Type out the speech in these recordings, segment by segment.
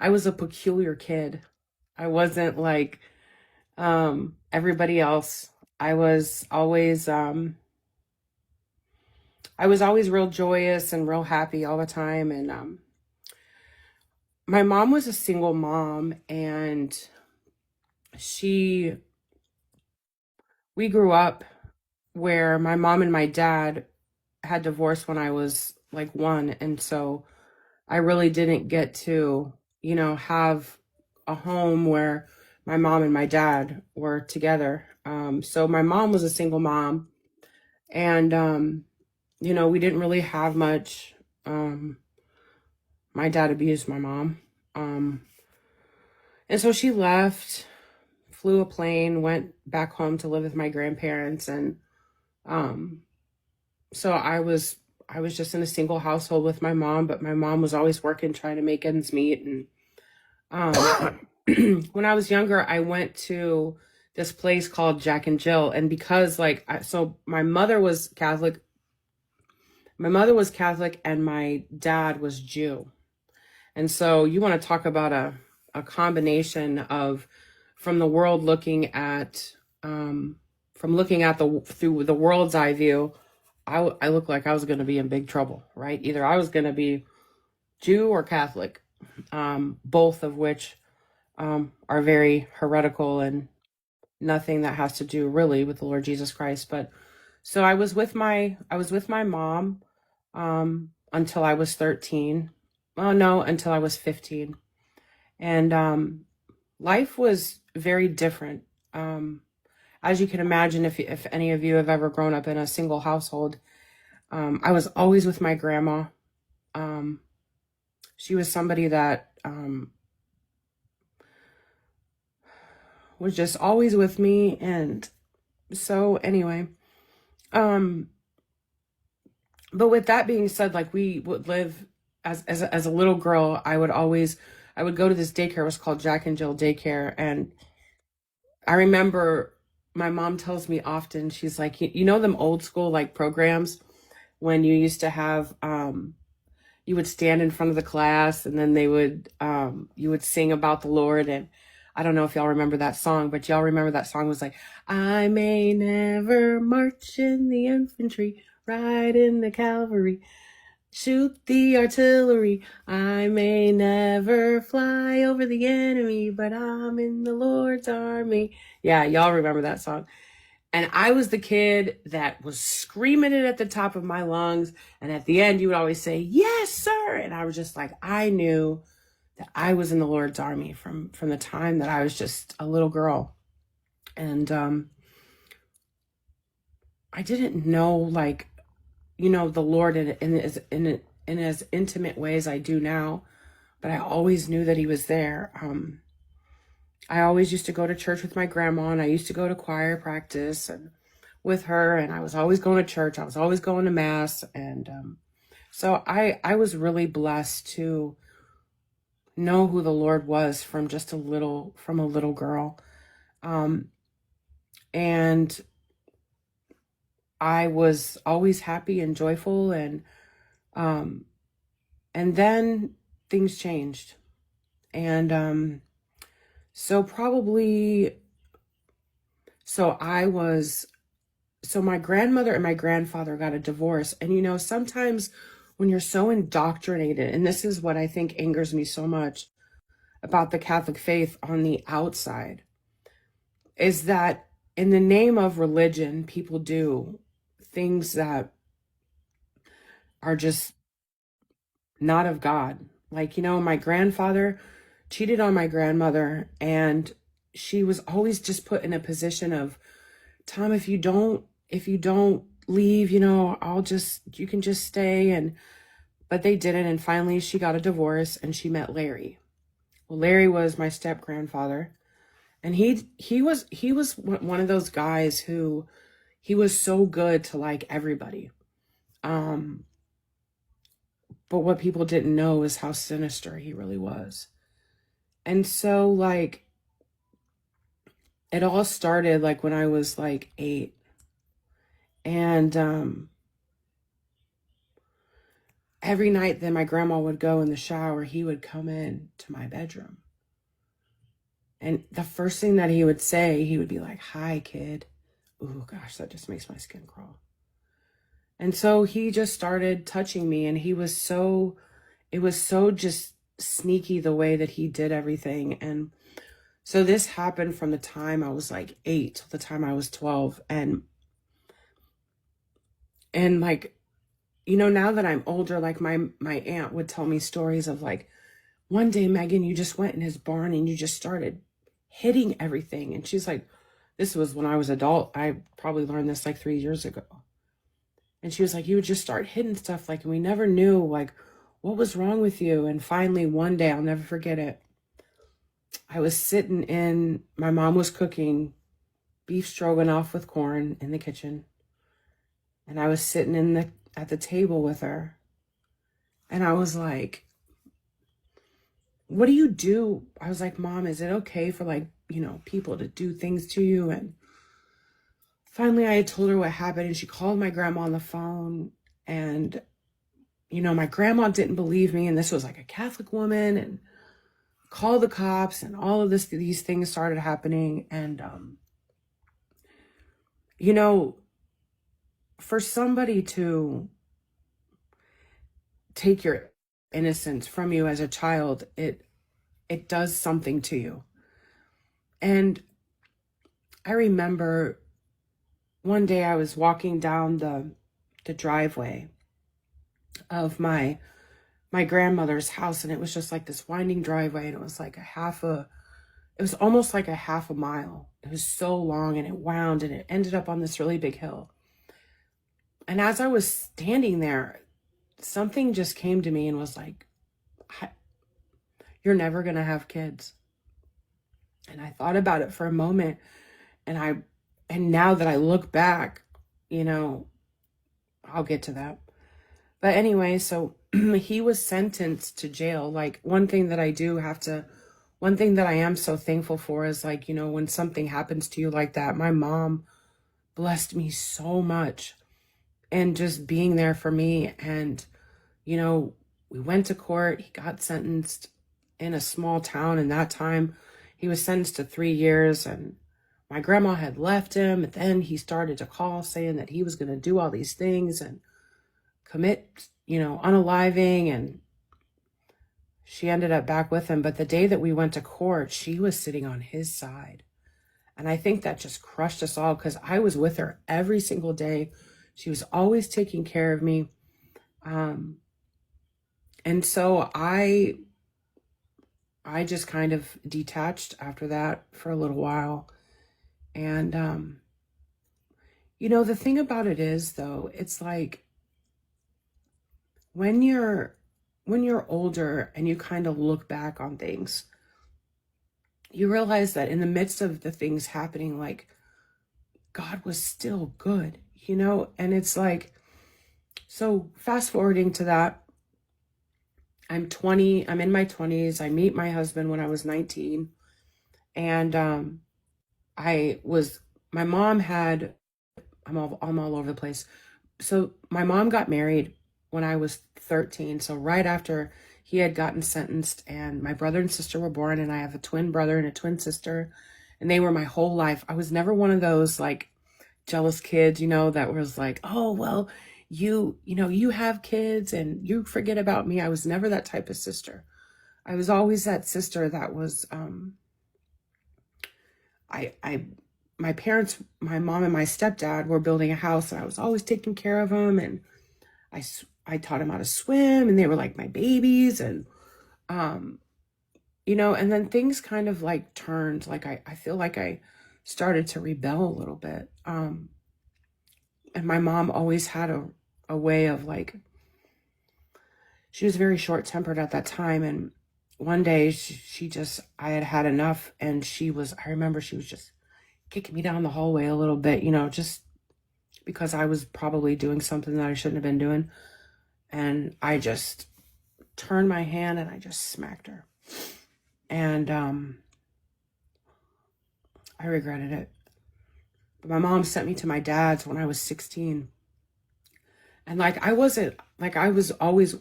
I was a peculiar kid. I wasn't like everybody else. I was always I was always real joyous and real happy all the time. And my mom was a single mom, and she we grew up where my mom and my dad had divorced when I was like one, and so I really didn't get to, have a home where my mom and my dad were together. So my mom was a single mom, and we didn't really have much. My dad abused my mom. Um, and so she left, flew a plane, went back home to live with my grandparents, and um, so I was just in a single household with my mom, but my mom was always working, trying to make ends meet. And when I was younger, I went to this place called Jack and Jill, and because so my mother was Catholic, and my dad was Jew. And so you want to talk about a combination of from the world looking at from looking at the through the world's eye view. I looked like I was going to be in big trouble, right? Either I was going to be Jew or Catholic, both of which are very heretical and nothing that has to do really with the Lord Jesus Christ. But so I was with my mom until I was 13. Oh no, until I was 15. And life was very different. As you can imagine, if any of you have ever grown up in a single household, I was always with my grandma. Um, she was somebody that was just always with me. And so anyway, um, but with that being said, like we would live as a little girl, I would go to this daycare. It was called Jack and Jill Daycare, and I remember my mom tells me often, she's like, you know them old school like programs when you used to have you would stand in front of the class, and then they would you would sing about the Lord. And I don't know if y'all remember that song, but y'all remember that song was like, I may never march in the infantry, ride in the cavalry, shoot the artillery. I may never fly over the enemy, but I'm in the Lord's army. Yeah, y'all remember that song. And I was the kid that was screaming it at the top of my lungs. And at the end, you would always say, yes, sir. And I was just like, I knew that I was in the Lord's army from the time that I was just a little girl. And I didn't know, like, the Lord in as intimate ways I do now, but I always knew that he was there. I always used to go to church with my grandma, and I used to go to choir practice and with her, and I was always going to church. I was always going to mass. And so I was really blessed to know who the Lord was from a little girl. Um, and I was always happy and joyful. Um, and then things changed. And so probably, so I was so my grandmother and my grandfather got a divorce. And sometimes when you're so indoctrinated, and this is what I think angers me so much about the Catholic faith on the outside, is that in the name of religion, people do things that are just not of God. Like, my grandfather cheated on my grandmother, and she was always just put in a position of, Tom, if you don't leave, you can just stay. But they didn't. And finally she got a divorce, and she met Larry. Well, Larry was my step grandfather, and he was one of those guys who he was so good to like everybody. Um, but what people didn't know is how sinister he really was. And so like it all started like when I was like 8. And every night that my grandma would go in the shower, he would come in to my bedroom. And the first thing that he would say, he would be like, "Hi, kid." Oh gosh, that just makes my skin crawl. And so he just started touching me, and it was so just sneaky the way that he did everything. And so this happened from the time I was like 8 till the time I was 12. And like, now that I'm older, like my aunt would tell me stories of like, one day, Megan, you just went in his barn and you just started hitting everything. And she's like, this was when I was adult. I probably learned this like 3 years ago. And she was like, you would just start hitting stuff, like, and we never knew like what was wrong with you. And finally one day, I'll never forget it, I was sitting in, my mom was cooking beef stroganoff with corn in the kitchen. And I was sitting at the table with her. And I was like, what do you do? I was like, Mom, is it okay for like, people to do things to you? And finally I had told her what happened, and she called my grandma on the phone. And, my grandma didn't believe me. And this was like a Catholic woman, and called the cops, and all of these things started happening. And, for somebody to take your innocence from you as a child, it does something to you. And I remember one day I was walking down the driveway of my grandmother's house, and it was just like this winding driveway, and it was like it was almost like a half a mile. It was so long, and it wound, and it ended up on this really big hill. And as I was standing there, something just came to me and was like, you're never going to have kids. And I thought about it for a moment, and now that I look back, I'll get to that. But anyway, so he was sentenced to jail. Like, one thing that I am so thankful for is like, when something happens to you like that, my mom blessed me so much, and just being there for me. And, we went to court. He got sentenced in a small town. And that time he was sentenced to 3 years, and my grandma had left him. And then he started to call saying that he was going to do all these things and commit, unaliving. And she ended up back with him. But the day that we went to court, she was sitting on his side. And I think that just crushed us all, because I was with her every single day. She was always taking care of me. And so I just kind of detached after that for a little while. And, the thing about it is, though, it's like when you're older and you kind of look back on things, you realize that in the midst of the things happening, like, God was still good, and it's like, so fast forwarding to that, I'm in my 20s. I meet my husband when I was 19. And my mom had, I'm all over the place. So my mom got married when I was 13. So right after he had gotten sentenced, and my brother and sister were born, and I have a twin brother and a twin sister, and they were my whole life. I was never one of those like jealous kids, that was like, oh, well, you have kids and you forget about me. I was never that type of sister. I was always that sister that was, my parents, my mom and my stepdad were building a house, and I was always taking care of them. And I taught them how to swim, and they were like my babies. And, and then things kind of like turned, like, I feel like I started to rebel a little bit. And my mom always had a way of like, she was very short-tempered at that time. And one day I had had enough, and I remember she was just kicking me down the hallway a little bit, just because I was probably doing something that I shouldn't have been doing. And I just turned my hand and I just smacked her. And I regretted it. But my mom sent me to my dad's when I was 16. And like, I was always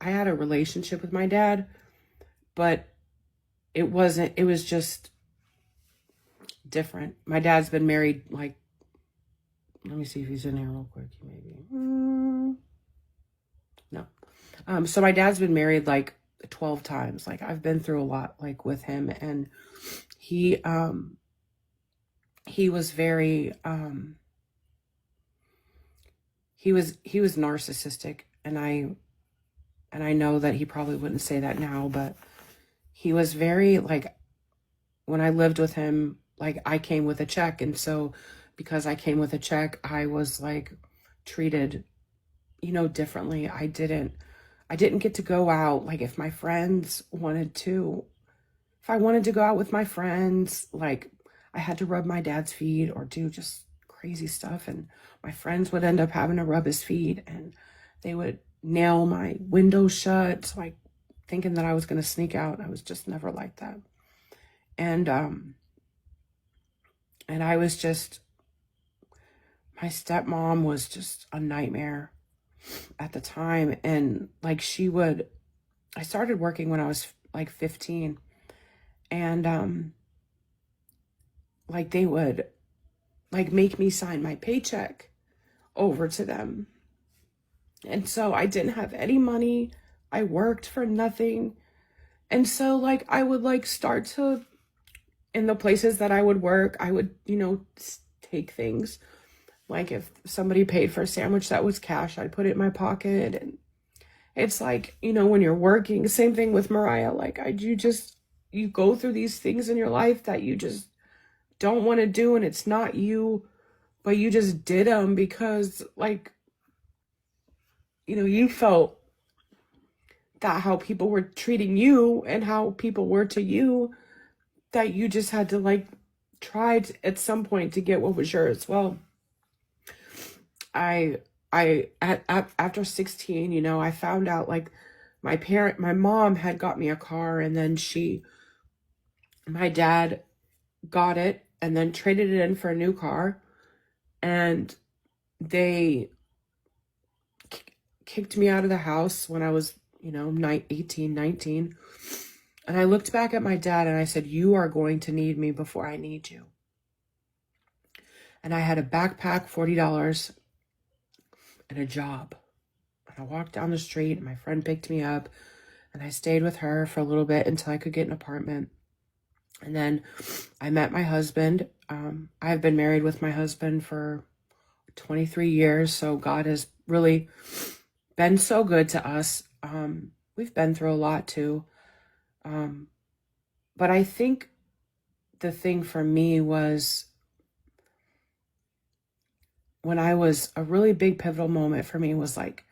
I had a relationship with my dad, but it was just different. My dad's been married, like, let me see if he's in here real quick, maybe. No. So my dad's been married like 12 times. Like, I've been through a lot, like, with him, and he was very, he was narcissistic, and I know that he probably wouldn't say that now, but he was very, like, when I lived with him, like, I came with a check, and so because I came with a check, I was, like, treated, differently. I didn't get to go out. Like, if my friends wanted to, if I wanted to go out with my friends, like, I had to rub my dad's feet or do just crazy stuff, and my friends would end up having to rub his feet, and they would nail my window shut, like, thinking that I was going to sneak out. I was just never like that. And I was just, my stepmom was just a nightmare at the time. And, like, I started working when I was like 15, and like, they would, like, make me sign my paycheck over to them. And so I didn't have any money. I worked for nothing. And so, like, I would, like, start to, in the places that I would work, I would, take things. Like, if somebody paid for a sandwich that was cash, I'd put it in my pocket. And it's like, when you're working, same thing with Mariah. Like, you go through these things in your life that you just don't want to do, and it's not you, but you just did them because, like, you felt that how people were treating you and how people were to you, that you just had to, like, try at some point to get what was yours. Well, after 16, I found out, like, my mom had got me a car, and then my dad got it and then traded it in for a new car, and they kicked me out of the house when I was, 18, 19. And I looked back at my dad and I said, you are going to need me before I need you. And I had a backpack, $40, and a job. And I walked down the street, and my friend picked me up, and I stayed with her for a little bit until I could get an apartment. And then I met my husband. I've been married with my husband for 23 years. So God has really been so good to us. We've been through a lot too. But I think the thing for me was, when I was, a really big pivotal moment for me was, like,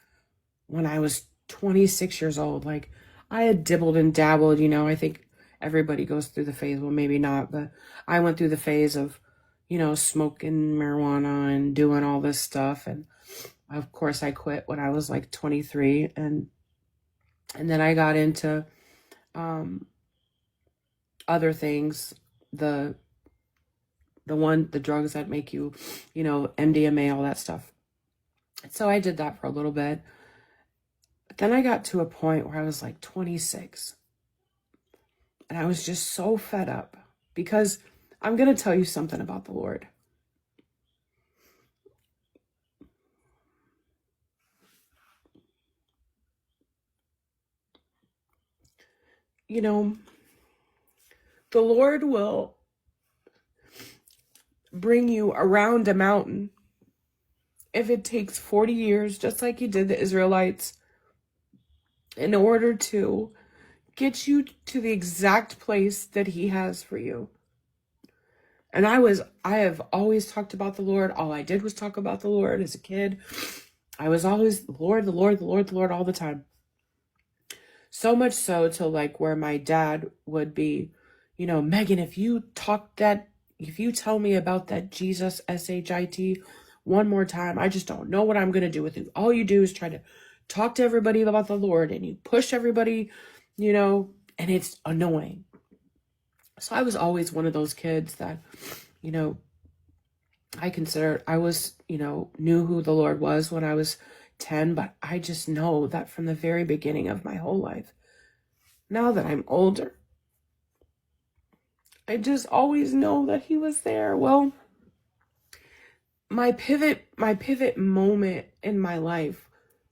when I was 26 years old. Like, I had dibbled and dabbled, I think everybody goes through the phase, well, maybe not, but I went through the phase of, smoking marijuana and doing all this stuff. And of course I quit when I was like 23. And then I got into other things, the drugs that make you, MDMA, all that stuff. So I did that for a little bit. But then I got to a point where I was like 26. And I was just so fed up, because I'm going to tell you something about the Lord. The Lord will bring you around a mountain if it takes 40 years, just like he did the Israelites, in order to get you to the exact place that he has for you. And I have always talked about the Lord. All I did was talk about the Lord as a kid. I was always the Lord, the Lord, the Lord, the Lord all the time. So much so to, like, where my dad would be, Megan, if you tell me about that Jesus, SHIT, one more time, I just don't know what I'm going to do with you. All you do is try to talk to everybody about the Lord, and you push everybody, and it's annoying. So I was always one of those kids that, I considered, I was, knew who the Lord was when I was 10, but I just know that from the very beginning of my whole life, now that I'm older, I just always know that he was there. Well, my pivot moment in my life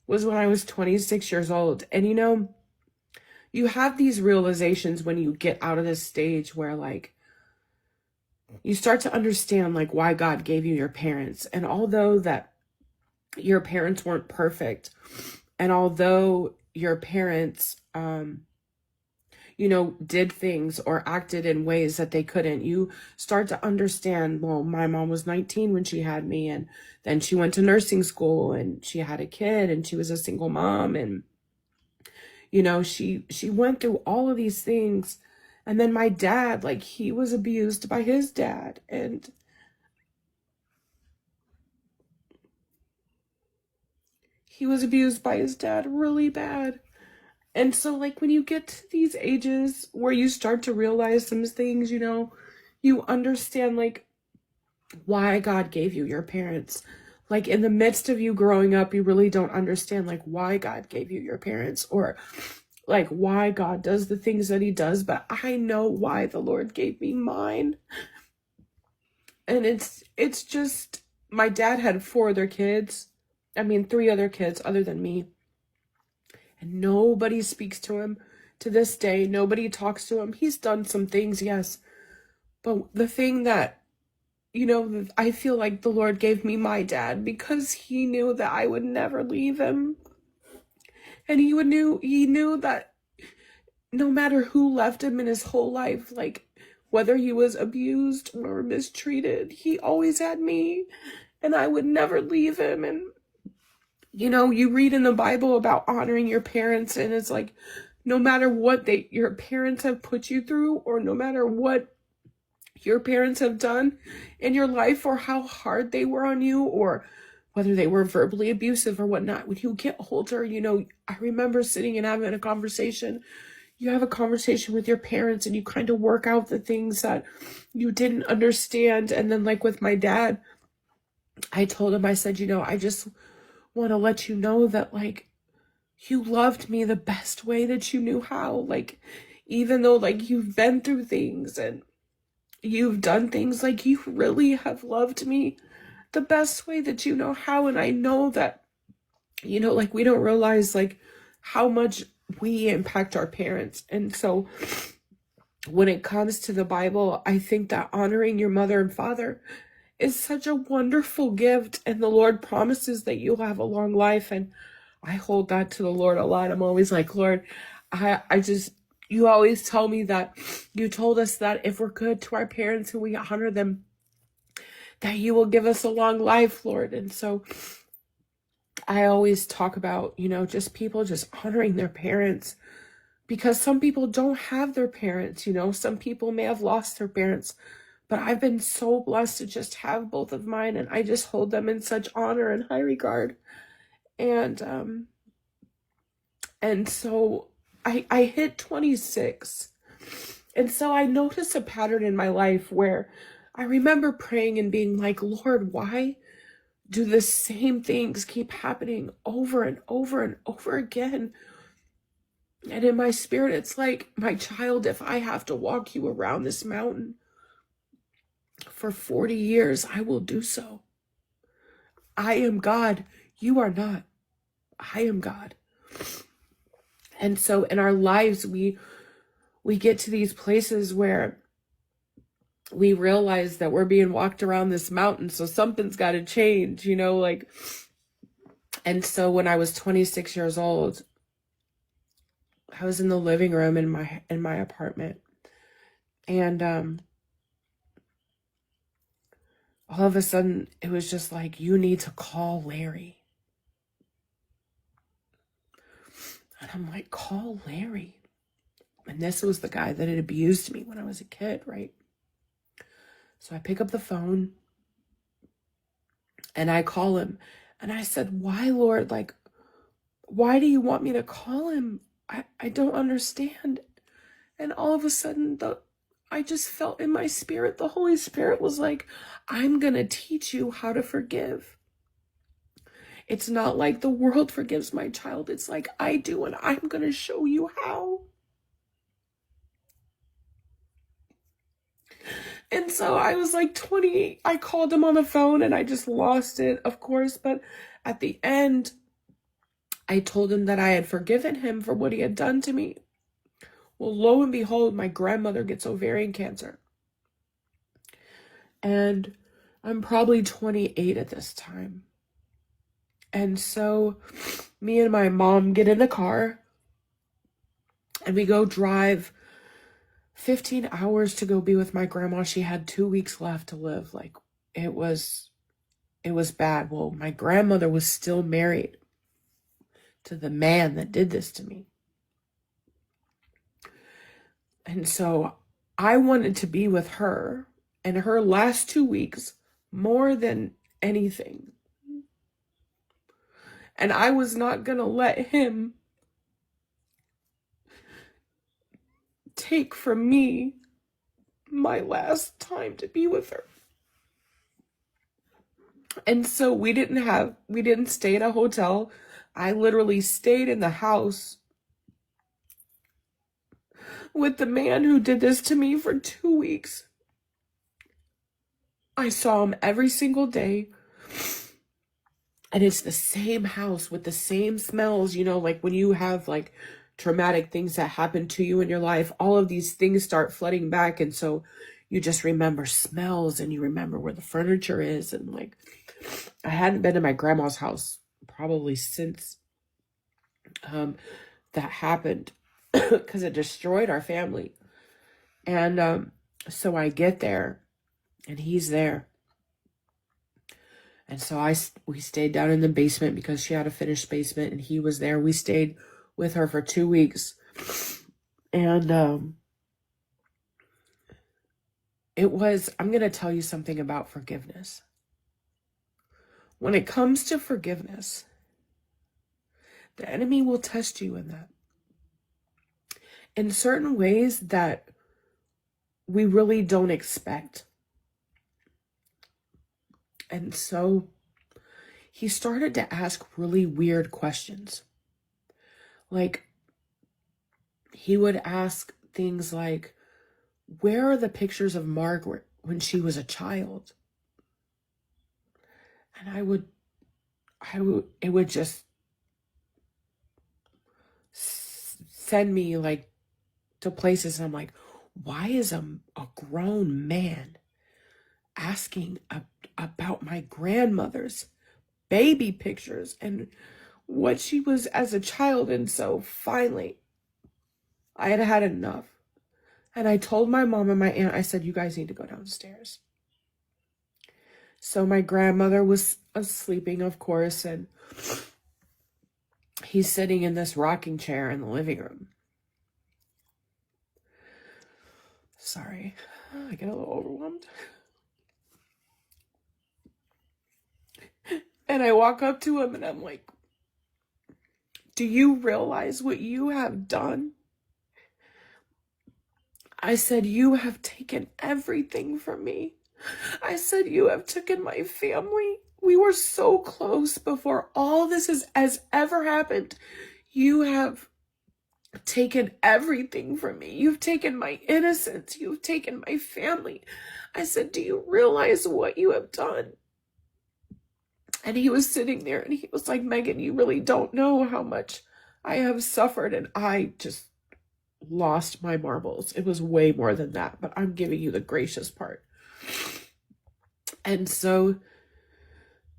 was when I was 26 years old. And you have these realizations when you get out of this stage where like you start to understand like why God gave you your parents. And although that your parents weren't perfect, and although your parents did things or acted in ways that they couldn't, you start to understand, well, my mom was 19 when she had me, and then she went to nursing school and she had a kid and she was a single mom, and she went through all of these things. And then my dad, like, he was abused by his dad, and he was abused by his dad really bad. And so, like, when you get to these ages where you start to realize some things, you understand, like, why God gave you your parents. Like, in the midst of you growing up, you really don't understand, like, why God gave you your parents, or, like, why God does the things that he does. But I know why the Lord gave me mine. And it's just, my dad had 4 other kids. I mean, 3 other kids other than me. And nobody speaks to him to this day. Nobody talks to him. He's done some things, yes. But the thing that, I feel like the Lord gave me my dad because he knew that I would never leave him. And he knew that no matter who left him in his whole life, like whether he was abused or mistreated, he always had me, and I would never leave him. And you read in the Bible about honoring your parents, and it's like, no matter what your parents have put you through, or no matter what your parents have done in your life, or how hard they were on you, or whether they were verbally abusive or whatnot, when you get older, I remember sitting and having a conversation. You have a conversation with your parents and you kind of work out the things that you didn't understand. And then, like with my dad, I told him, I said, I just want to let you know that, like, you loved me the best way that you knew how. Like, even though, like, you've been through things and you've done things, like, you really have loved me the best way that you know how. And I know that, like, we don't realize, like, how much we impact our parents. And so when it comes to the Bible, I think that honoring your mother and father is such a wonderful gift, and the Lord promises that you'll have a long life. And I hold that to the Lord a lot. I'm always like, Lord, you always tell me that you told us that if we're good to our parents and we honor them, that you will give us a long life, Lord. And so I always talk about, just people just honoring their parents, because some people don't have their parents, some people may have lost their parents. But I've been so blessed to just have both of mine, and I just hold them in such honor and high regard. And so I hit 26. And so I noticed a pattern in my life where I remember praying and being like, Lord, why do the same things keep happening over and over and over again? And in my spirit, it's like, my child, if I have to walk you around this mountain for 40 years, I will do so. I am God. You are not. I am God. And so in our lives, we get to these places where we realize that we're being walked around this mountain, so something's got to change, like. And so when I was 26 years old, I was in the living room in my apartment, and all of a sudden, it was just like, you need to call Larry. And I'm like, call Larry. And this was the guy that had abused me when I was a kid, right? So I pick up the phone and I call him. And I said, why, Lord? Like, why do you want me to call him? I don't understand. And all of a sudden, I just felt in my spirit, the Holy Spirit was like, I'm going to teach you how to forgive. It's not like the world forgives my child. It's like I do, and I'm going to show you how. And so I was like 28. I called him on the phone and I just lost it, of course. But at the end, I told him that I had forgiven him for what he had done to me. Well, lo and behold, my grandmother gets ovarian cancer. And I'm probably 28 at this time. And so me and my mom get in the car and we go drive 15 hours to go be with my grandma. She had 2 weeks left to live. Like, it was bad. Well, my grandmother was still married to the man that did this to me. And so I wanted to be with her and her last 2 weeks more than anything. And I was not going to let him take from me my last time to be with her. And so we didn't stay at a hotel. I literally stayed in the house with the man who did this to me for 2 weeks. I saw him every single day. And it's the same house with the same smells, you know, like when you have like traumatic things that happen to you in your life, all of these things start flooding back. And so you just remember smells and you remember where the furniture is. And like, I hadn't been to my grandma's house probably since that happened because it destroyed our family. And so I get there and he's there. And so we stayed down in the basement because she had a finished basement and he was there. We stayed with her for 2 weeks. And I'm going to tell you something about forgiveness. When it comes to forgiveness, the enemy will test you in that. In certain ways that we really don't expect. And so he started to ask really weird questions. Like, he would ask things like, where are the pictures of Margaret when she was a child? And it would just send me like to places. And I'm like, why is a grown man asking about my grandmother's baby pictures and what she was as a child? And so finally, I had had enough. And I told my mom and my aunt, I said, you guys need to go downstairs. So my grandmother was sleeping, of course, and he's sitting in this rocking chair in the living room. Sorry, I get a little overwhelmed. And I walk up to him and I'm like, do you realize what you have done? I said, you have taken everything from me. I said, you have taken my family. We were so close before all this has ever happened. You have taken everything from me. You've taken my innocence. You've taken my family. I said, do you realize what you have done? And he was sitting there and he was like, Megan, you really don't know how much I have suffered. And I just lost my marbles. It was way more than that, but I'm giving you the gracious part. And so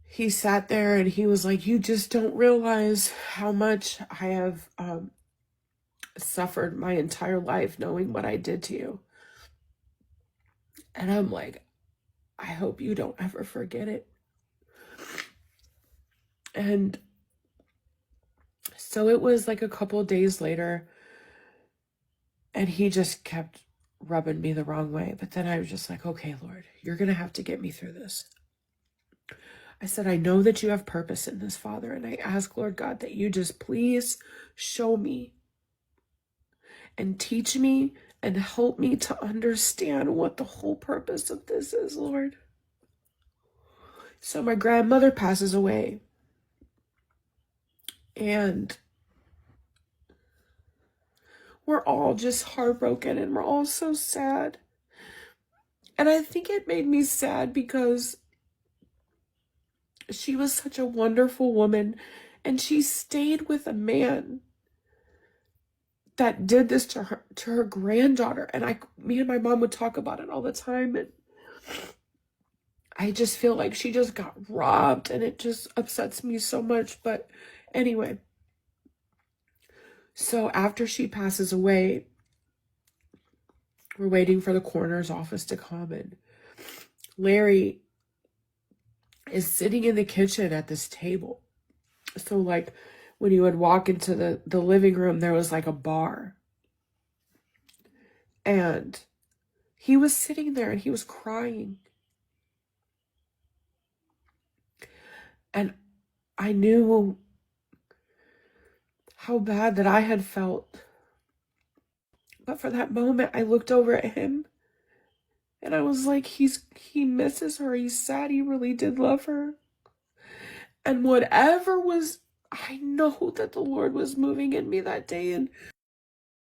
he sat there and he was like, you just don't realize how much I have suffered my entire life knowing what I did to you. And I'm like, I hope you don't ever forget it. And so it was like a couple of days later, and he just kept rubbing me the wrong way. But then I was just like, okay, Lord, you're going to have to get me through this. I said, I know that you have purpose in this, Father. And I ask, Lord God, that you just please show me and teach me and help me to understand what the whole purpose of this is, Lord. So my grandmother passes away. And we're all just heartbroken and we're all so sad. And I think it made me sad because she was such a wonderful woman and she stayed with a man that did this to her granddaughter. And me and my mom would talk about it all the time. And I just feel like she just got robbed and it just upsets me so much. But anyway, so after she passes away, we're waiting for the coroner's office to come, and Larry is sitting in the kitchen at this table. So like when you would walk into the living room, there was like a bar. And he was sitting there and he was crying. And I knew how bad that I had felt. But for that moment, I looked over at him and I was like, he misses her. He's sad. He really did love her. And whatever was, I know that the Lord was moving in me that day. And